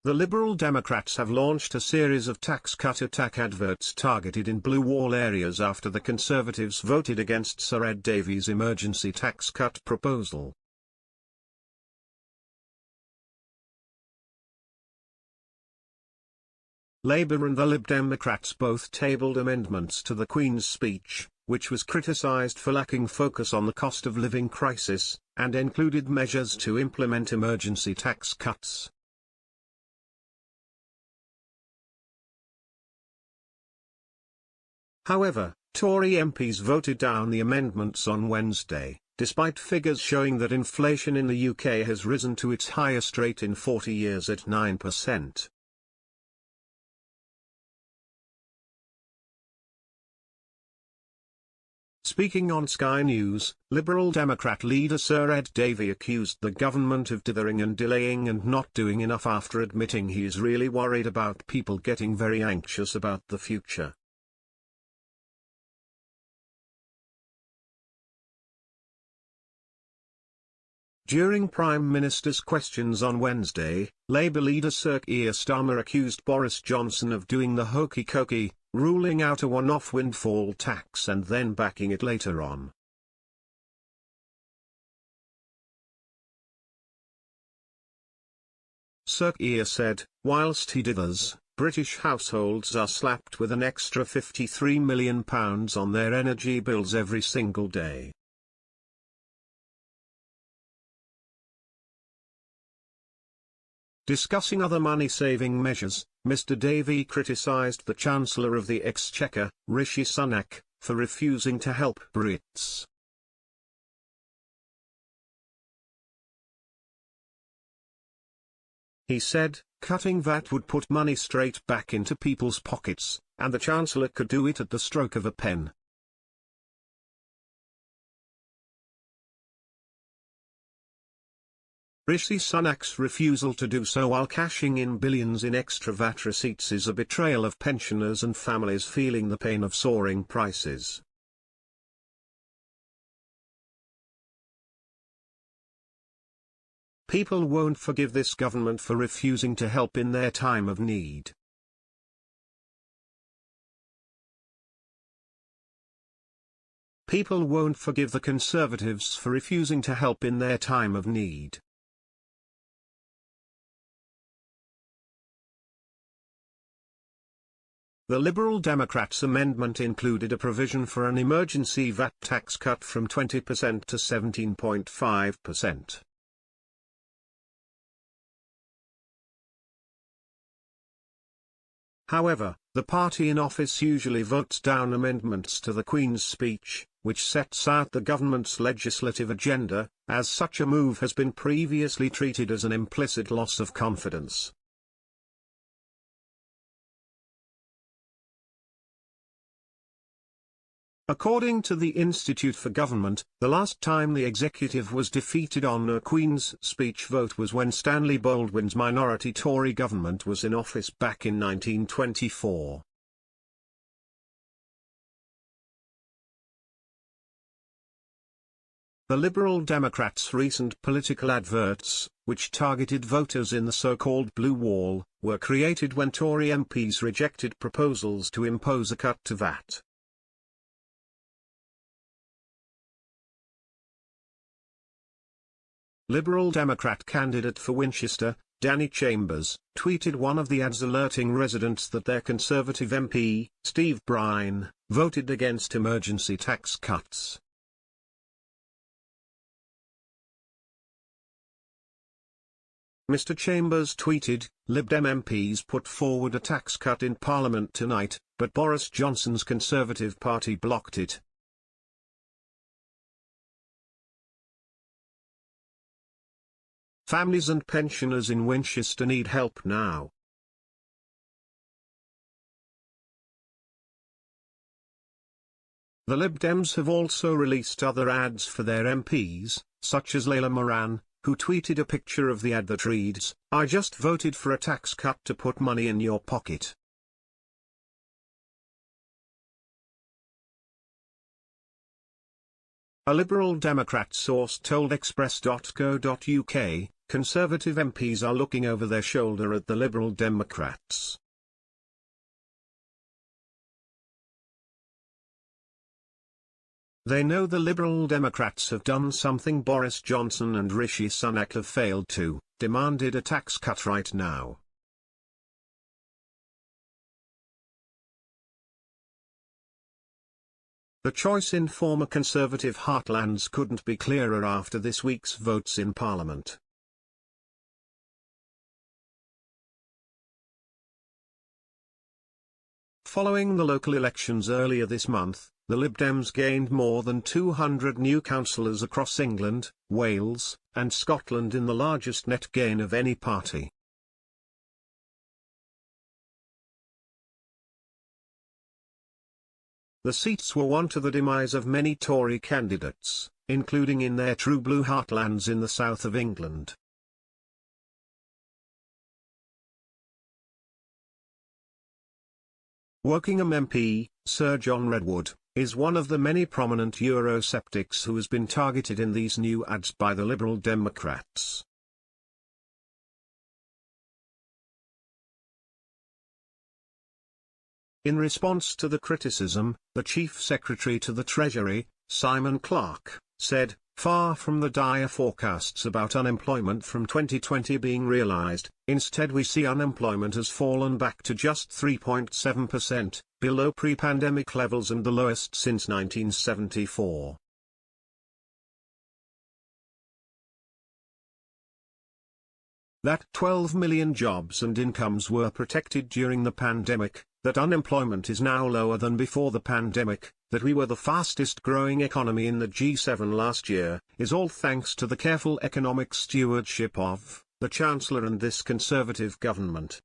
The Liberal Democrats have launched a series of tax cut attack adverts targeted in blue wall areas after the Conservatives voted against Sir Ed Davies' emergency tax cut proposal. Labour and the Lib Democrats both tabled amendments to the Queen's speech, which was criticised for lacking focus on the cost of living crisis, and included measures to implement emergency tax cuts. However, Tory MPs voted down the amendments on Wednesday, despite figures showing that inflation in the UK has risen to its highest rate in 40 years at 9%. Speaking on Sky News, Liberal Democrat leader Sir Ed Davey accused the government of dithering and delaying and not doing enough after admitting he is really worried about people getting very anxious about the future. During Prime Minister's questions on Wednesday, Labour leader Sir Keir Starmer accused Boris Johnson of doing the hokey-cokey, ruling out a one-off windfall tax and then backing it later on. Sir Keir said, whilst he dithers, British households are slapped with an extra £53 million on their energy bills every single day. Discussing other money-saving measures, Mr Davey criticised the Chancellor of the Exchequer, Rishi Sunak, for refusing to help Brits. He said, cutting VAT would put money straight back into people's pockets, and the Chancellor could do it at the stroke of a pen. Rishi Sunak's refusal to do so while cashing in billions in extra VAT receipts is a betrayal of pensioners and families feeling the pain of soaring prices. People won't forgive this government for refusing to help in their time of need. People won't forgive the Conservatives for refusing to help in their time of need. The Liberal Democrats' amendment included a provision for an emergency VAT tax cut from 20% to 17.5%. However, the party in office usually votes down amendments to the Queen's speech, which sets out the government's legislative agenda, as such a move has been previously treated as an implicit loss of confidence. According to the Institute for Government, the last time the executive was defeated on a Queen's speech vote was when Stanley Baldwin's minority Tory government was in office back in 1924. The Liberal Democrats' recent political adverts, which targeted voters in the so-called blue wall, were created when Tory MPs rejected proposals to impose a cut to VAT. Liberal Democrat candidate for Winchester, Danny Chambers, tweeted one of the ads alerting residents that their Conservative MP, Steve Brine, voted against emergency tax cuts. Mr Chambers tweeted, Lib Dem MPs put forward a tax cut in Parliament tonight, but Boris Johnson's Conservative Party blocked it. Families and pensioners in Winchester need help now. The Lib Dems have also released other ads for their MPs, such as Layla Moran, who tweeted a picture of the ad that reads, I just voted for a tax cut to put money in your pocket. A Liberal Democrat source told Express.co.uk, Conservative MPs are looking over their shoulder at the Liberal Democrats. They know the Liberal Democrats have done something Boris Johnson and Rishi Sunak have failed to, demanded a tax cut right now. The choice in former Conservative heartlands couldn't be clearer after this week's votes in Parliament. Following the local elections earlier this month, the Lib Dems gained more than 200 new councillors across England, Wales, and Scotland in the largest net gain of any party. The seats were won to the demise of many Tory candidates, including in their true blue heartlands in the south of England. Wokingham MP, Sir John Redwood, is one of the many prominent Eurosceptics who has been targeted in these new ads by the Liberal Democrats. In response to the criticism, the Chief Secretary to the Treasury, Simon Clarke, said, "Far from the dire forecasts about unemployment from 2020 being realized, instead we see unemployment has fallen back to just 3.7%, below pre-pandemic levels and the lowest since 1974. That 12 million jobs and incomes were protected during the pandemic, that unemployment is now lower than before the pandemic, that we were the fastest growing economy in the G7 last year, is all thanks to the careful economic stewardship of the Chancellor and this Conservative government."